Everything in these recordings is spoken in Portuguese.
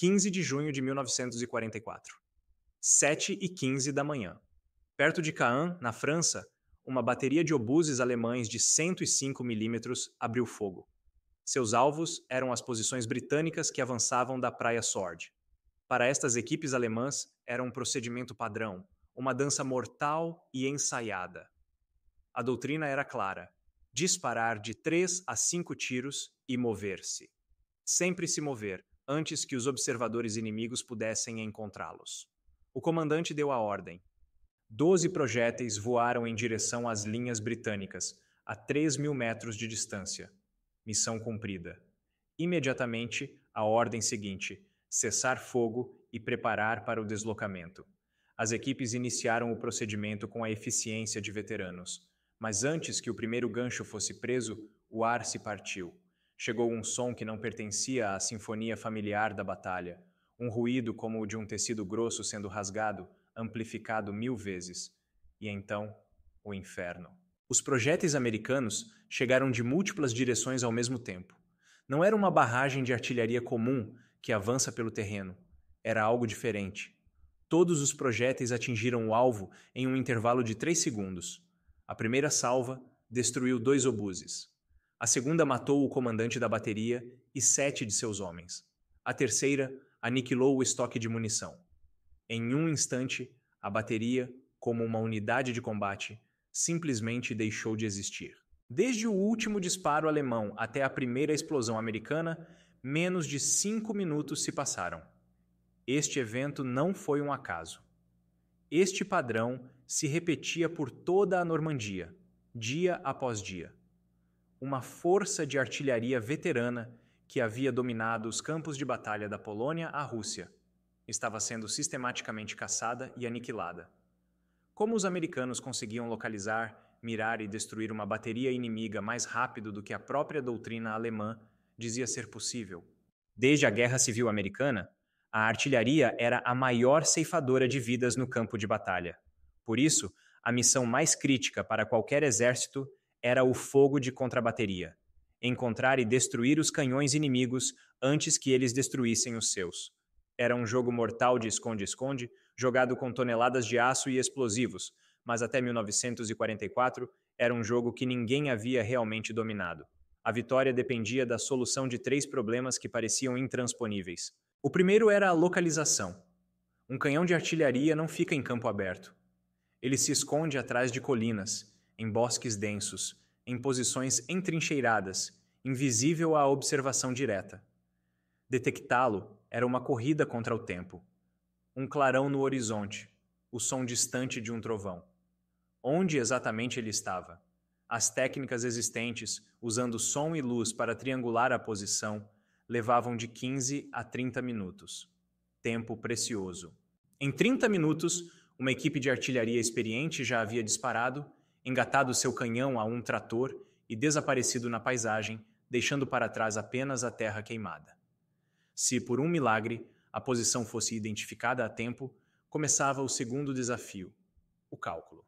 15 de junho de 1944. 7h15 da manhã. Perto de Caen, na França, uma bateria de obuses alemães de 105 milímetros abriu fogo. Seus alvos eram as posições britânicas que avançavam da Praia Sword. Para estas equipes alemãs, era um procedimento padrão, uma dança mortal e ensaiada. A doutrina era clara: disparar de 3 a 5 tiros e mover-se. Sempre se mover, antes que os observadores inimigos pudessem encontrá-los. O comandante deu a ordem. 12 projéteis voaram em direção às linhas britânicas, a 3.000 metros de distância. Missão cumprida. Imediatamente, a ordem seguinte: cessar fogo e preparar para o deslocamento. As equipes iniciaram o procedimento com a eficiência de veteranos. Mas antes que o primeiro gancho fosse preso, o ar se partiu. Chegou um som que não pertencia à sinfonia familiar da batalha. Um ruído como o de um tecido grosso sendo rasgado, amplificado 1000 vezes. E então, o inferno. Os projéteis americanos chegaram de múltiplas direções ao mesmo tempo. Não era uma barragem de artilharia comum que avança pelo terreno. Era algo diferente. Todos os projéteis atingiram o alvo em um intervalo de 3 segundos. A primeira salva destruiu 2 obuses. A segunda matou o comandante da bateria e 7 de seus homens. A terceira aniquilou o estoque de munição. Em um instante, a bateria, como uma unidade de combate, simplesmente deixou de existir. Desde o último disparo alemão até a primeira explosão americana, menos de 5 minutos se passaram. Este evento não foi um acaso. Este padrão se repetia por toda a Normandia, dia após dia. Uma força de artilharia veterana que havia dominado os campos de batalha da Polônia à Rússia estava sendo sistematicamente caçada e aniquilada. Como os americanos conseguiam localizar, mirar e destruir uma bateria inimiga mais rápido do que a própria doutrina alemã dizia ser possível? Desde a Guerra Civil Americana, a artilharia era a maior ceifadora de vidas no campo de batalha. Por isso, a missão mais crítica para qualquer exército era o fogo de contrabateria: encontrar e destruir os canhões inimigos antes que eles destruíssem os seus. Era um jogo mortal de esconde-esconde, jogado com toneladas de aço e explosivos, mas até 1944 era um jogo que ninguém havia realmente dominado. A vitória dependia da solução de 3 problemas que pareciam intransponíveis. O primeiro era a localização. Um canhão de artilharia não fica em campo aberto. Ele se esconde atrás de colinas, em bosques densos, em posições entrincheiradas, invisível à observação direta. Detectá-lo era uma corrida contra o tempo. Um clarão no horizonte, o som distante de um trovão. Onde exatamente ele estava? As técnicas existentes, usando som e luz para triangular a posição, levavam de 15 a 30 minutos. Tempo precioso. Em 30 minutos, uma equipe de artilharia experiente já havia disparado, engatado seu canhão a um trator e desaparecido na paisagem, deixando para trás apenas a terra queimada. Se, por um milagre, a posição fosse identificada a tempo, começava o segundo desafio: o cálculo.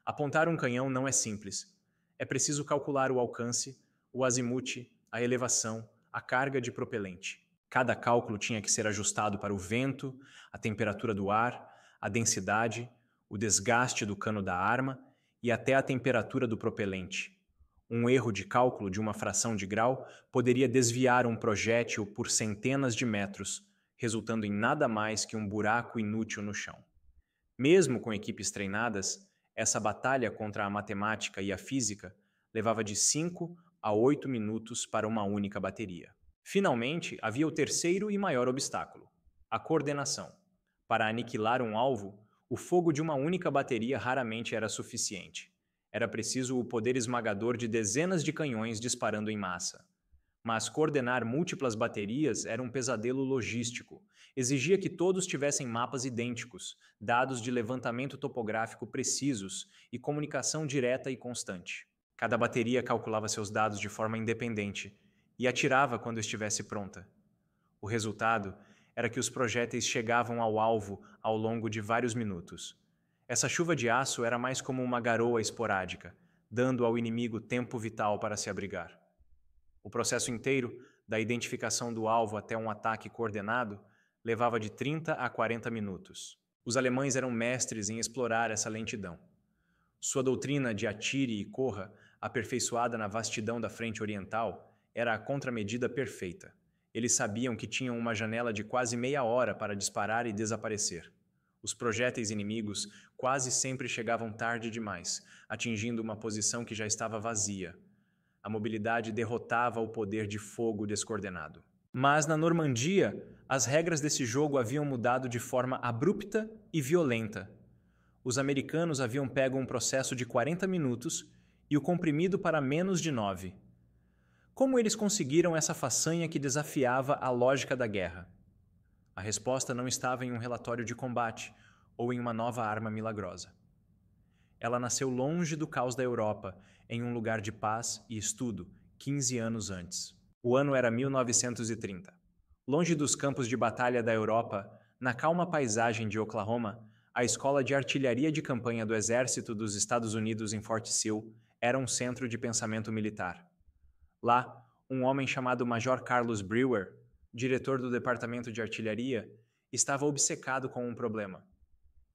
Apontar um canhão não é simples. É preciso calcular o alcance, o azimute, a elevação, a carga de propelente. Cada cálculo tinha que ser ajustado para o vento, a temperatura do ar, a densidade, o desgaste do cano da arma e até a temperatura do propelente. Um erro de cálculo de uma fração de grau poderia desviar um projétil por centenas de metros, resultando em nada mais que um buraco inútil no chão. Mesmo com equipes treinadas, essa batalha contra a matemática e a física levava de 5 a 8 minutos para uma única bateria. Finalmente, havia o terceiro e maior obstáculo: a coordenação. Para aniquilar um alvo, o fogo de uma única bateria raramente era suficiente. Era preciso o poder esmagador de dezenas de canhões disparando em massa. Mas coordenar múltiplas baterias era um pesadelo logístico. Exigia que todos tivessem mapas idênticos, dados de levantamento topográfico precisos e comunicação direta e constante. Cada bateria calculava seus dados de forma independente e atirava quando estivesse pronta. O resultado era que os projéteis chegavam ao alvo ao longo de vários minutos. Essa chuva de aço era mais como uma garoa esporádica, dando ao inimigo tempo vital para se abrigar. O processo inteiro Da identificação do alvo até um ataque coordenado, levava de 30 a 40 minutos. Os alemães eram mestres em explorar essa lentidão. Sua doutrina de atire e corra, aperfeiçoada na vastidão da frente oriental, era a contramedida perfeita. Eles sabiam que tinham uma janela de quase meia hora para disparar e desaparecer. Os projéteis inimigos quase sempre chegavam tarde demais, atingindo uma posição que já estava vazia. A mobilidade derrotava o poder de fogo descoordenado. Mas na Normandia, as regras desse jogo haviam mudado de forma abrupta e violenta. Os americanos haviam pego um processo de 40 minutos e o comprimido para menos de 9. Como eles conseguiram essa façanha que desafiava a lógica da guerra? A resposta não estava em um relatório de combate ou em uma nova arma milagrosa. Ela nasceu longe do caos da Europa, em um lugar de paz e estudo, 15 anos antes. O ano era 1930. Longe dos campos de batalha da Europa, na calma paisagem de Oklahoma, a escola de artilharia de campanha do Exército dos Estados Unidos em Fort Sill era um centro de pensamento militar. Lá, um homem chamado Major Carlos Brewer, diretor do Departamento de Artilharia, estava obcecado com um problema.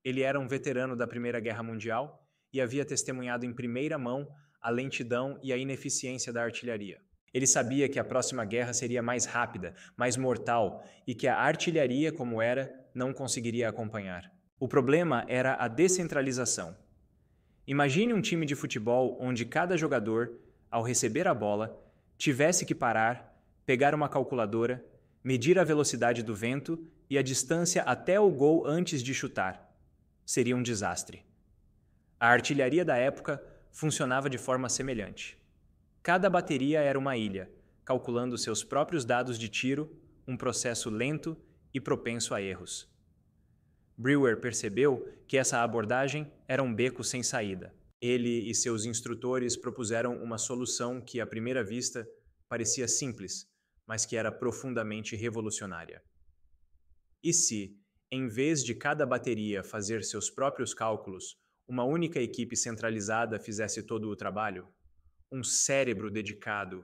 Ele era um veterano da Primeira Guerra Mundial e havia testemunhado em primeira mão a lentidão e a ineficiência da artilharia. Ele sabia que a próxima guerra seria mais rápida, mais mortal e que a artilharia, como era, não conseguiria acompanhar. O problema era a descentralização. Imagine um time de futebol onde cada jogador, ao receber a bola, tivesse que parar, pegar uma calculadora, medir a velocidade do vento e a distância até o gol antes de chutar. Seria um desastre. A artilharia da época funcionava de forma semelhante. Cada bateria era uma ilha, calculando seus próprios dados de tiro, um processo lento e propenso a erros. Brewer percebeu que essa abordagem era um beco sem saída. Ele e seus instrutores propuseram uma solução que, à primeira vista, parecia simples, mas que era profundamente revolucionária. E se, em vez de cada bateria fazer seus próprios cálculos, uma única equipe centralizada fizesse todo o trabalho? Um cérebro dedicado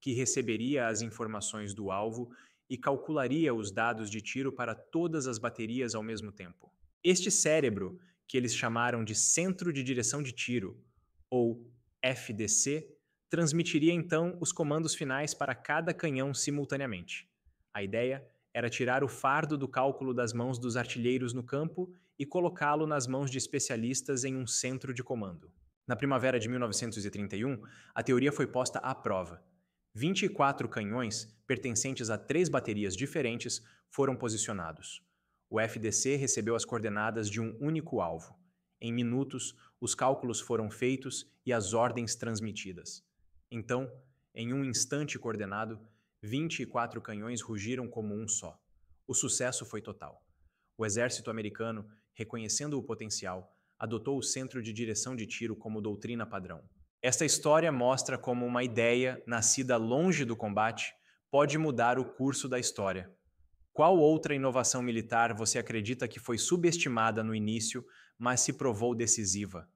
que receberia as informações do alvo e calcularia os dados de tiro para todas as baterias ao mesmo tempo. Este cérebro, que eles chamaram de Centro de Direção de Tiro, ou FDC, transmitiria então os comandos finais para cada canhão simultaneamente. A ideia era tirar o fardo do cálculo das mãos dos artilheiros no campo e colocá-lo nas mãos de especialistas em um centro de comando. Na primavera de 1931, a teoria foi posta à prova. 24 canhões, pertencentes a 3 baterias diferentes, foram posicionados. O FDC recebeu as coordenadas de um único alvo. Em minutos, os cálculos foram feitos e as ordens transmitidas. Então, em um instante coordenado, 24 canhões rugiram como um só. O sucesso foi total. O exército americano, reconhecendo o potencial, adotou o centro de direção de tiro como doutrina padrão. Esta história mostra como uma ideia, nascida longe do combate, pode mudar o curso da história. Qual outra inovação militar você acredita que foi subestimada no início, mas se provou decisiva?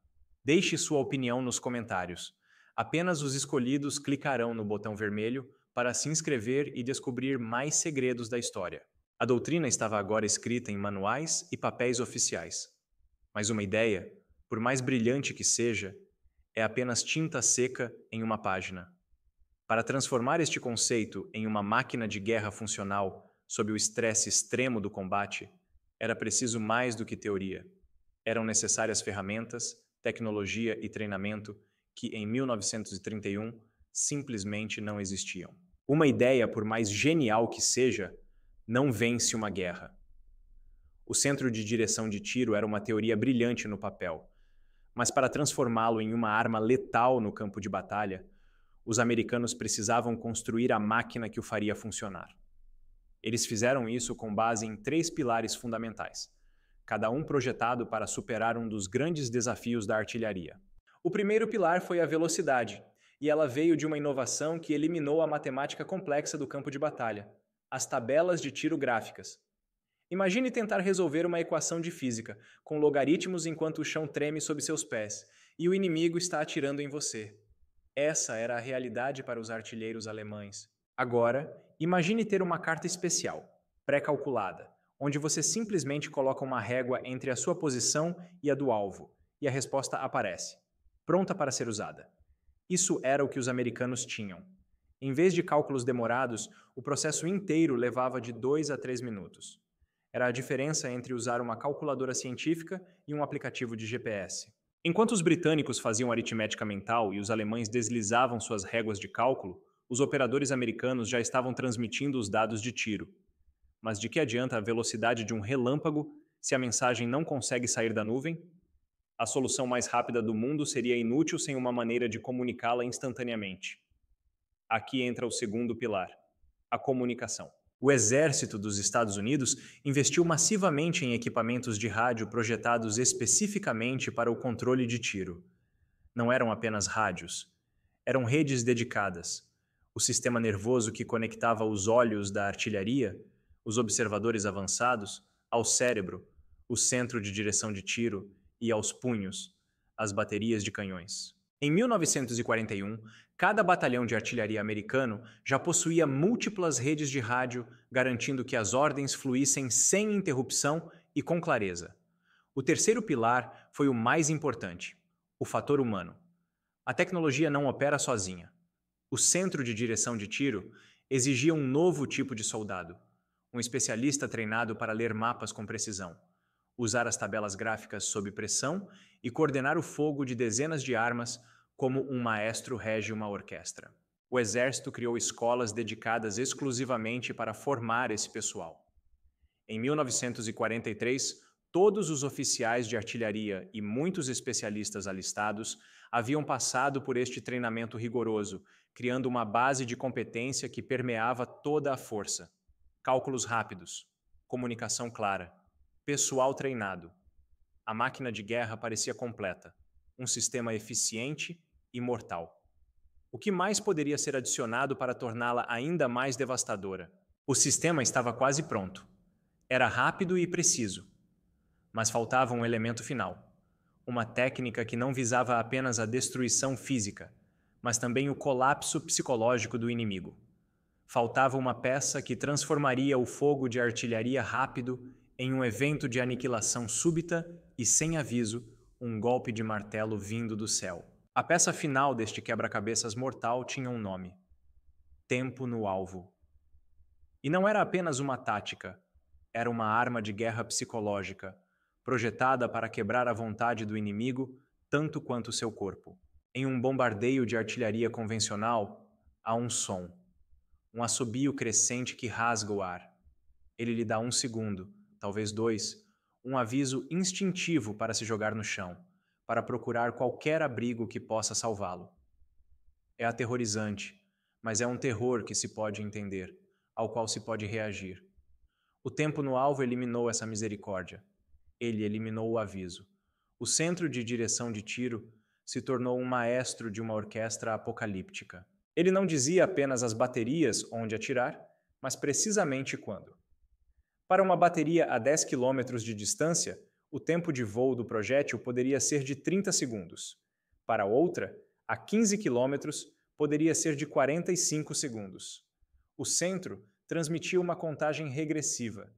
Deixe sua opinião nos comentários. Apenas os escolhidos clicarão no botão vermelho para se inscrever e descobrir mais segredos da história. A doutrina estava agora escrita em manuais e papéis oficiais. Mas uma ideia, por mais brilhante que seja, é apenas tinta seca em uma página. Para transformar este conceito em uma máquina de guerra funcional sob o estresse extremo do combate, era preciso mais do que teoria. Eram necessárias ferramentas, tecnologia e treinamento que, em 1931, simplesmente não existiam. Uma ideia, por mais genial que seja, não vence uma guerra. O centro de direção de tiro era uma teoria brilhante no papel, mas para transformá-lo em uma arma letal no campo de batalha, os americanos precisavam construir a máquina que o faria funcionar. Eles fizeram isso com base em 3 pilares fundamentais, cada um projetado para superar um dos grandes desafios da artilharia. O primeiro pilar foi a velocidade, e ela veio de uma inovação que eliminou a matemática complexa do campo de batalha, as tabelas de tiro gráficas. Imagine tentar resolver uma equação de física, com logaritmos enquanto o chão treme sob seus pés, e o inimigo está atirando em você. Essa era a realidade para os artilheiros alemães. Agora, Imagine ter uma carta especial, pré-calculada, onde você simplesmente coloca uma régua entre a sua posição e a do alvo, e a resposta aparece, pronta para ser usada. Isso era o que os americanos tinham. Em vez de cálculos demorados, o processo inteiro levava de 2 a 3 minutos. Era a diferença entre usar uma calculadora científica e um aplicativo de GPS. Enquanto os britânicos faziam aritmética mental e os alemães deslizavam suas réguas de cálculo, os operadores americanos já estavam transmitindo os dados de tiro. Mas de que adianta a velocidade de um relâmpago se a mensagem não consegue sair da nuvem? A solução mais rápida do mundo seria inútil sem uma maneira de comunicá-la instantaneamente. Aqui entra o segundo pilar: a comunicação. O exército dos Estados Unidos investiu massivamente em equipamentos de rádio projetados especificamente para o controle de tiro. Não eram apenas rádios, eram redes dedicadas. O sistema nervoso que conectava os olhos da artilharia, os observadores avançados, ao cérebro, o centro de direção de tiro e aos punhos, as baterias de canhões. Em 1941, cada batalhão de artilharia americano já possuía múltiplas redes de rádio, garantindo que as ordens fluíssem sem interrupção e com clareza. O terceiro pilar foi o mais importante: o fator humano. A tecnologia não opera sozinha. O centro de direção de tiro exigia um novo tipo de soldado, um especialista treinado para ler mapas com precisão, usar as tabelas gráficas sob pressão e coordenar o fogo de dezenas de armas como um maestro rege uma orquestra. O exército criou escolas dedicadas exclusivamente para formar esse pessoal. Em 1943, todos os oficiais de artilharia e muitos especialistas alistados haviam passado por este treinamento rigoroso, criando uma base de competência que permeava toda a força. Cálculos rápidos, comunicação clara, pessoal treinado. A máquina de guerra parecia completa, um sistema eficiente e mortal. O que mais poderia ser adicionado para torná-la ainda mais devastadora? O sistema estava quase pronto. Era rápido e preciso, mas faltava um elemento final. Uma técnica que não visava apenas a destruição física, mas também o colapso psicológico do inimigo. Faltava uma peça que transformaria o fogo de artilharia rápido em um evento de aniquilação súbita e, sem aviso, um golpe de martelo vindo do céu. A peça final deste quebra-cabeças mortal tinha um nome: tempo no alvo. E não era apenas uma tática, era uma arma de guerra psicológica, projetada para quebrar a vontade do inimigo tanto quanto seu corpo. Em um bombardeio de artilharia convencional, há um som, um assobio crescente que rasga o ar. Ele lhe dá 1 segundo, talvez 2, um aviso instintivo para se jogar no chão, para procurar qualquer abrigo que possa salvá-lo. É aterrorizante, mas é um terror que se pode entender, ao qual se pode reagir. O tempo no alvo eliminou essa misericórdia. Ele eliminou o aviso. O centro de direção de tiro se tornou um maestro de uma orquestra apocalíptica. Ele não dizia apenas às baterias onde atirar, mas precisamente quando. Para uma bateria a 10 quilômetros de distância, o tempo de voo do projétil poderia ser de 30 segundos. Para outra, a 15 quilômetros, poderia ser de 45 segundos. O centro transmitia uma contagem regressiva,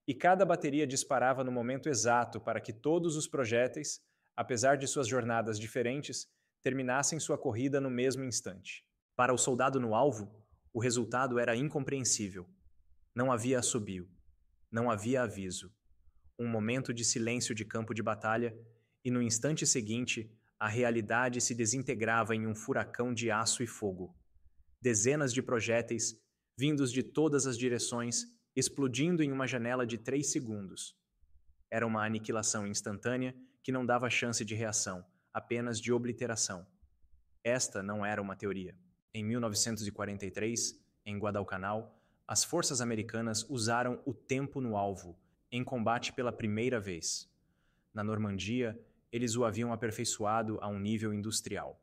e cada bateria disparava no momento exato para que todos os projéteis, apesar de suas jornadas diferentes, terminassem sua corrida no mesmo instante. Para o soldado no alvo, o resultado era incompreensível. Não havia assobio, não havia aviso. Um momento de silêncio de campo de batalha, e no instante seguinte, a realidade se desintegrava em um furacão de aço e fogo. Dezenas de projéteis, vindos de todas as direções, explodindo em uma janela de 3 segundos. Era uma aniquilação instantânea que não dava chance de reação, apenas de obliteração. Esta não era uma teoria. Em 1943, em Guadalcanal, as forças americanas usaram o tempo no alvo, em combate pela primeira vez. Na Normandia, eles o haviam aperfeiçoado a um nível industrial.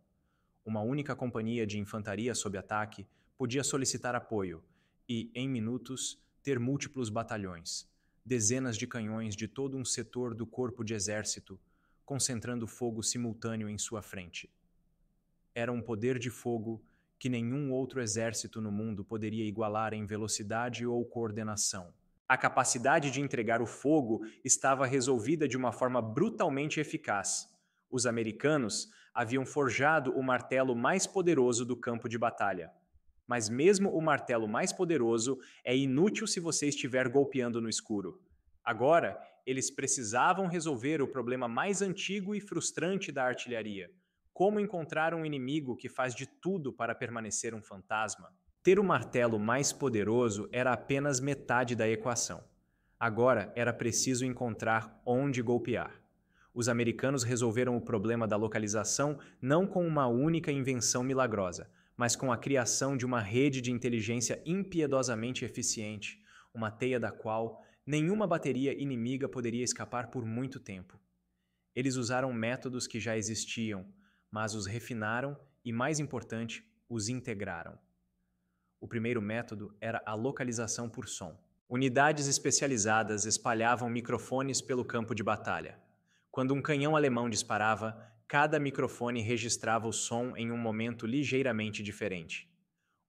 Uma única companhia de infantaria sob ataque podia solicitar apoio e, em minutos, ter múltiplos batalhões, dezenas de canhões de todo um setor do corpo de exército, concentrando fogo simultâneo em sua frente. Era um poder de fogo que nenhum outro exército no mundo poderia igualar em velocidade ou coordenação. A capacidade de entregar o fogo estava resolvida de uma forma brutalmente eficaz. Os americanos haviam forjado o martelo mais poderoso do campo de batalha. Mas mesmo o martelo mais poderoso é inútil se você estiver golpeando no escuro. Agora, eles precisavam resolver o problema mais antigo e frustrante da artilharia: como encontrar um inimigo que faz de tudo para permanecer um fantasma. Ter o martelo mais poderoso era apenas metade da equação. Agora era preciso encontrar onde golpear. Os americanos resolveram o problema da localização não com uma única invenção milagrosa, mas com a criação de uma rede de inteligência impiedosamente eficiente, uma teia da qual nenhuma bateria inimiga poderia escapar por muito tempo. Eles usaram métodos que já existiam, mas os refinaram e, mais importante, os integraram. O primeiro método era a localização por som. Unidades especializadas espalhavam microfones pelo campo de batalha. Quando um canhão alemão disparava, cada microfone registrava o som em um momento ligeiramente diferente.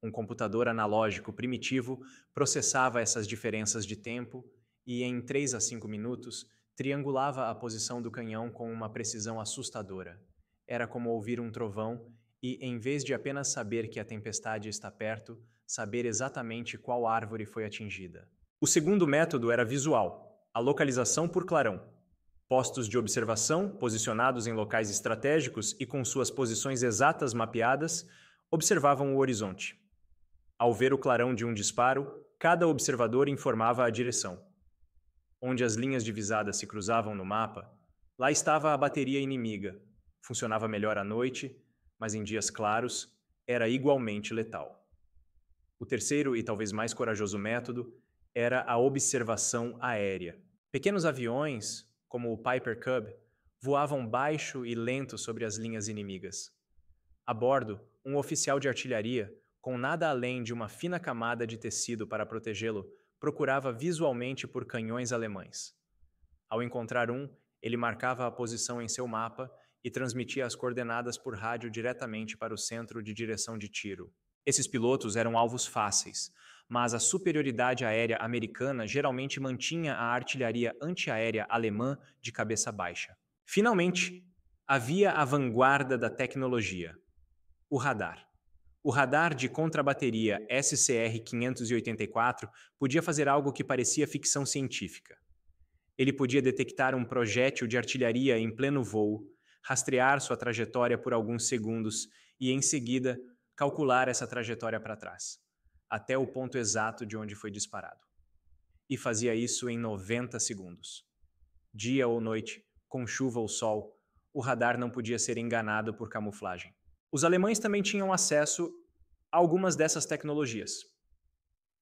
Um computador analógico primitivo processava essas diferenças de tempo e, em 3 a 5 minutos, triangulava a posição do canhão com uma precisão assustadora. Era como ouvir um trovão e, em vez de apenas saber que a tempestade está perto, saber exatamente qual árvore foi atingida. O segundo método era visual, a localização por clarão. Postos de observação, posicionados em locais estratégicos e com suas posições exatas mapeadas, observavam o horizonte. Ao ver o clarão de um disparo, cada observador informava a direção. Onde as linhas divisadas se cruzavam no mapa, lá estava a bateria inimiga. Funcionava melhor à noite, mas em dias claros era igualmente letal. O terceiro e talvez mais corajoso método era a observação aérea. Pequenos aviões, como o Piper Cub, voavam baixo e lento sobre as linhas inimigas. A bordo, um oficial de artilharia, com nada além de uma fina camada de tecido para protegê-lo, procurava visualmente por canhões alemães. Ao encontrar um, ele marcava a posição em seu mapa e transmitia as coordenadas por rádio diretamente para o centro de direção de tiro. Esses pilotos eram alvos fáceis, mas a superioridade aérea americana geralmente mantinha a artilharia antiaérea alemã de cabeça baixa. Finalmente, havia a vanguarda da tecnologia: o radar. O radar de contrabateria SCR-584 podia fazer algo que parecia ficção científica. Ele podia detectar um projétil de artilharia em pleno voo, rastrear sua trajetória por alguns segundos e, em seguida, calcular essa trajetória para trás, até o ponto exato de onde foi disparado. E fazia isso em 90 segundos. Dia ou noite, com chuva ou sol, o radar não podia ser enganado por camuflagem. Os alemães também tinham acesso a algumas dessas tecnologias.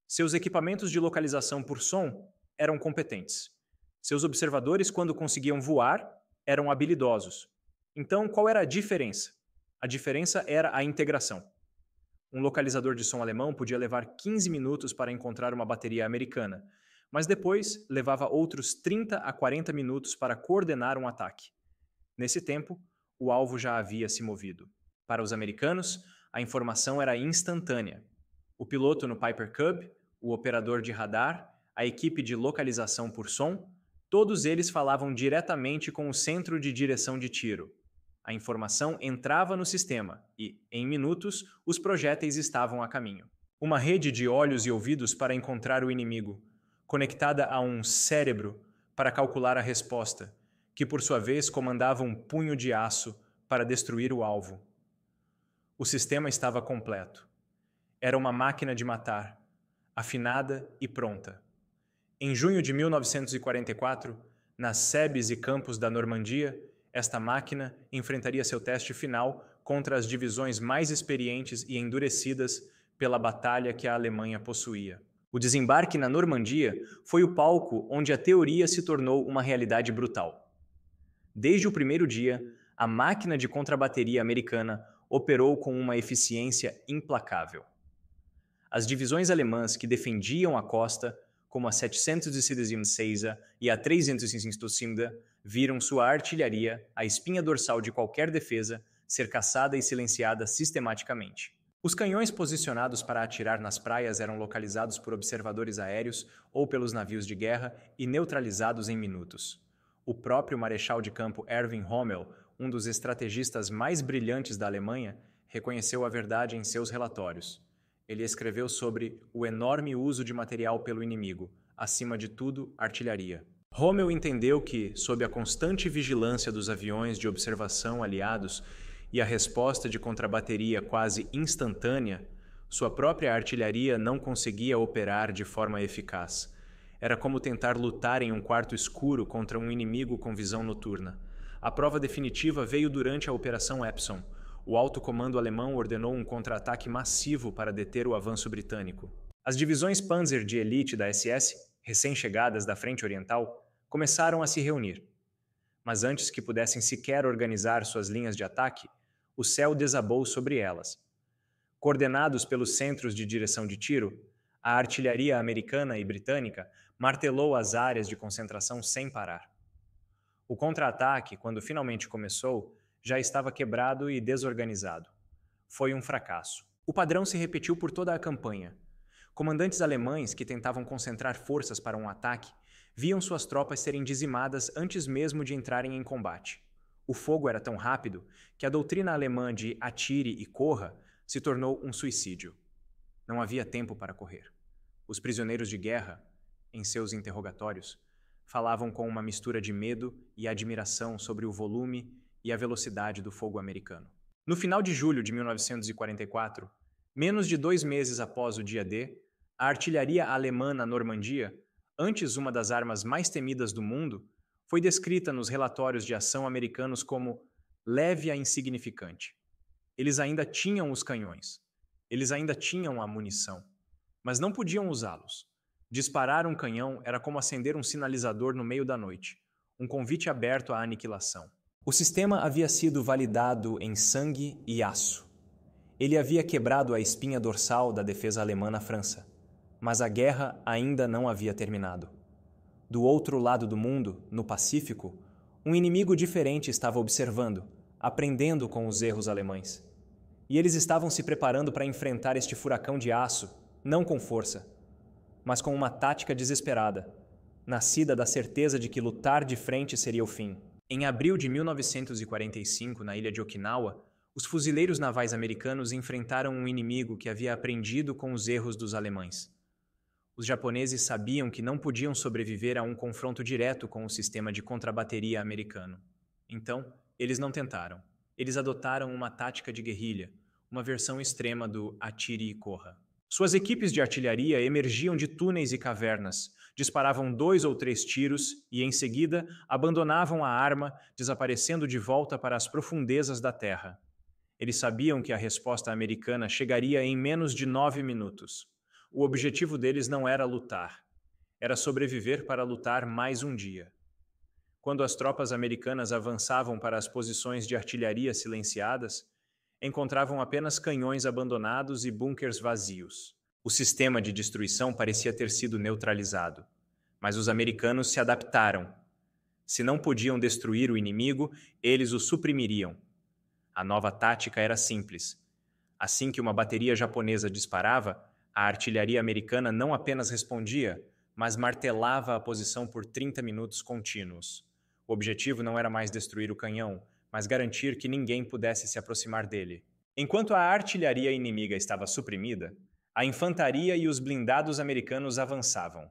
Seus equipamentos de localização por som eram competentes. Seus observadores, quando conseguiam voar, eram habilidosos. Então, qual era a diferença? A diferença era a integração. Um localizador de som alemão podia levar 15 minutos para encontrar uma bateria americana, mas depois levava outros 30 a 40 minutos para coordenar um ataque. Nesse tempo, o alvo já havia se movido. Para os americanos, a informação era instantânea. O piloto no Piper Cub, o operador de radar, a equipe de localização por som, todos eles falavam diretamente com o centro de direção de tiro. A informação entrava no sistema e, em minutos, os projéteis estavam a caminho. Uma rede de olhos e ouvidos para encontrar o inimigo, conectada a um cérebro para calcular a resposta, que por sua vez comandava um punho de aço para destruir o alvo. O sistema estava completo. Era uma máquina de matar, afinada e pronta. Em junho de 1944, nas sebes e campos da Normandia, esta máquina enfrentaria seu teste final contra as divisões mais experientes e endurecidas pela batalha que a Alemanha possuía. O desembarque na Normandia foi o palco onde a teoria se tornou uma realidade brutal. Desde o primeiro dia, a máquina de contrabateria americana operou com uma eficiência implacável. As divisões alemãs que defendiam a costa, como a 776 e a 305, viram sua artilharia, a espinha dorsal de qualquer defesa, ser caçada e silenciada sistematicamente. Os canhões posicionados para atirar nas praias eram localizados por observadores aéreos ou pelos navios de guerra e neutralizados em minutos. O próprio marechal de campo Erwin Rommel, um dos estrategistas mais brilhantes da Alemanha, reconheceu a verdade em seus relatórios. Ele escreveu sobre o enorme uso de material pelo inimigo, acima de tudo, artilharia. Rommel entendeu que, sob a constante vigilância dos aviões de observação aliados e a resposta de contrabateria quase instantânea, sua própria artilharia não conseguia operar de forma eficaz. Era como tentar lutar em um quarto escuro contra um inimigo com visão noturna. A prova definitiva veio durante a Operação Epsom. O alto comando alemão ordenou um contra-ataque massivo para deter o avanço britânico. As divisões Panzer de elite da SS, recém-chegadas da Frente Oriental, começaram a se reunir. Mas antes que pudessem sequer organizar suas linhas de ataque, o céu desabou sobre elas. Coordenados pelos centros de direção de tiro, a artilharia americana e britânica martelou as áreas de concentração sem parar. O contra-ataque, quando finalmente começou, já estava quebrado e desorganizado. Foi um fracasso. O padrão se repetiu por toda a campanha. Comandantes alemães que tentavam concentrar forças para um ataque viam suas tropas serem dizimadas antes mesmo de entrarem em combate. O fogo era tão rápido que a doutrina alemã de atire e corra se tornou um suicídio. Não havia tempo para correr. Os prisioneiros de guerra, em seus interrogatórios, falavam com uma mistura de medo e admiração sobre o volume e a velocidade do fogo americano. No final de julho de 1944, menos de 2 meses após o dia D, a artilharia alemã na Normandia, antes uma das armas mais temidas do mundo, foi descrita nos relatórios de ação americanos como leve a insignificante. Eles ainda tinham os canhões, eles ainda tinham a munição, mas não podiam usá-los. Disparar um canhão era como acender um sinalizador no meio da noite, um convite aberto à aniquilação. O sistema havia sido validado em sangue e aço. Ele havia quebrado a espinha dorsal da defesa alemã na França, mas a guerra ainda não havia terminado. Do outro lado do mundo, no Pacífico, um inimigo diferente estava observando, aprendendo com os erros alemães. E eles estavam se preparando para enfrentar este furacão de aço, não com força, mas com uma tática desesperada, nascida da certeza de que lutar de frente seria o fim. Em abril de 1945, na ilha de Okinawa, os fuzileiros navais americanos enfrentaram um inimigo que havia aprendido com os erros dos alemães. Os japoneses sabiam que não podiam sobreviver a um confronto direto com o sistema de contrabateria americano. Então, eles não tentaram. Eles adotaram uma tática de guerrilha, uma versão extrema do atire e corra. Suas equipes de artilharia emergiam de túneis e cavernas, disparavam 2 ou 3 tiros e, em seguida, abandonavam a arma, desaparecendo de volta para as profundezas da terra. Eles sabiam que a resposta americana chegaria em menos de 9 minutos. O objetivo deles não era lutar, era sobreviver para lutar mais um dia. Quando as tropas americanas avançavam para as posições de artilharia silenciadas, encontravam apenas canhões abandonados e bunkers vazios. O sistema de destruição parecia ter sido neutralizado, mas os americanos se adaptaram. Se não podiam destruir o inimigo, eles o suprimiriam. A nova tática era simples. Assim que uma bateria japonesa disparava, a artilharia americana não apenas respondia, mas martelava a posição por 30 minutos contínuos. O objetivo não era mais destruir o canhão, mas garantir que ninguém pudesse se aproximar dele. Enquanto a artilharia inimiga estava suprimida, a infantaria e os blindados americanos avançavam.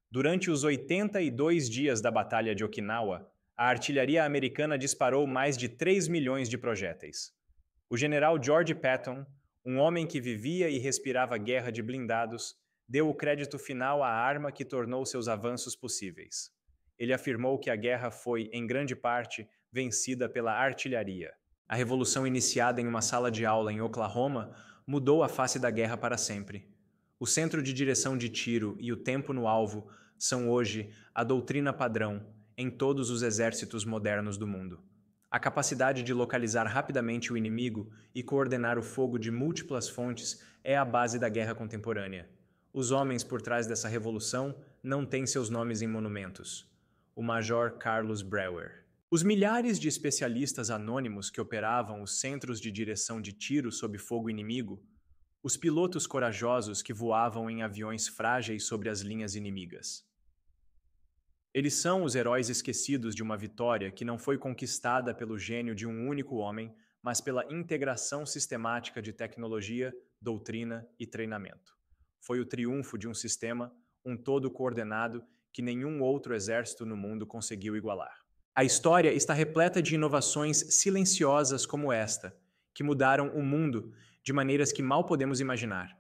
Durante os 82 dias da Batalha de Okinawa, a artilharia americana disparou mais de 3 milhões de projéteis. O general George Patton, um homem que vivia e respirava guerra de blindados, deu o crédito final à arma que tornou seus avanços possíveis. Ele afirmou que a guerra foi, em grande parte, vencida pela artilharia. A revolução iniciada em uma sala de aula em Oklahoma mudou a face da guerra para sempre. O centro de direção de tiro e o tempo no alvo são hoje a doutrina padrão em todos os exércitos modernos do mundo. A capacidade de localizar rapidamente o inimigo e coordenar o fogo de múltiplas fontes é a base da guerra contemporânea. Os homens por trás dessa revolução não têm seus nomes em monumentos. O Major Carlos Brewer. Os milhares de especialistas anônimos que operavam os centros de direção de tiro sob fogo inimigo Os pilotos corajosos que voavam em aviões frágeis sobre as linhas inimigas. Eles são os heróis esquecidos de uma vitória que não foi conquistada pelo gênio de um único homem, mas pela integração sistemática de tecnologia, doutrina e treinamento. Foi o triunfo de um sistema, um todo coordenado, que nenhum outro exército no mundo conseguiu igualar. A história está repleta de inovações silenciosas como esta, que mudaram o mundo de maneiras que mal podemos imaginar.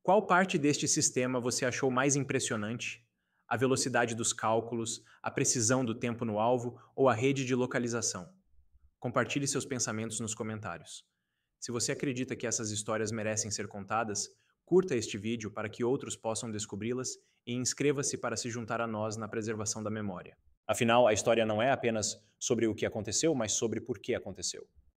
Qual parte deste sistema você achou mais impressionante? A velocidade dos cálculos, a precisão do tempo no alvo ou a rede de localização? Compartilhe seus pensamentos nos comentários. Se você acredita que essas histórias merecem ser contadas, curta este vídeo para que outros possam descobri-las e inscreva-se para se juntar a nós na preservação da memória. Afinal, a história não é apenas sobre o que aconteceu, mas sobre por que aconteceu.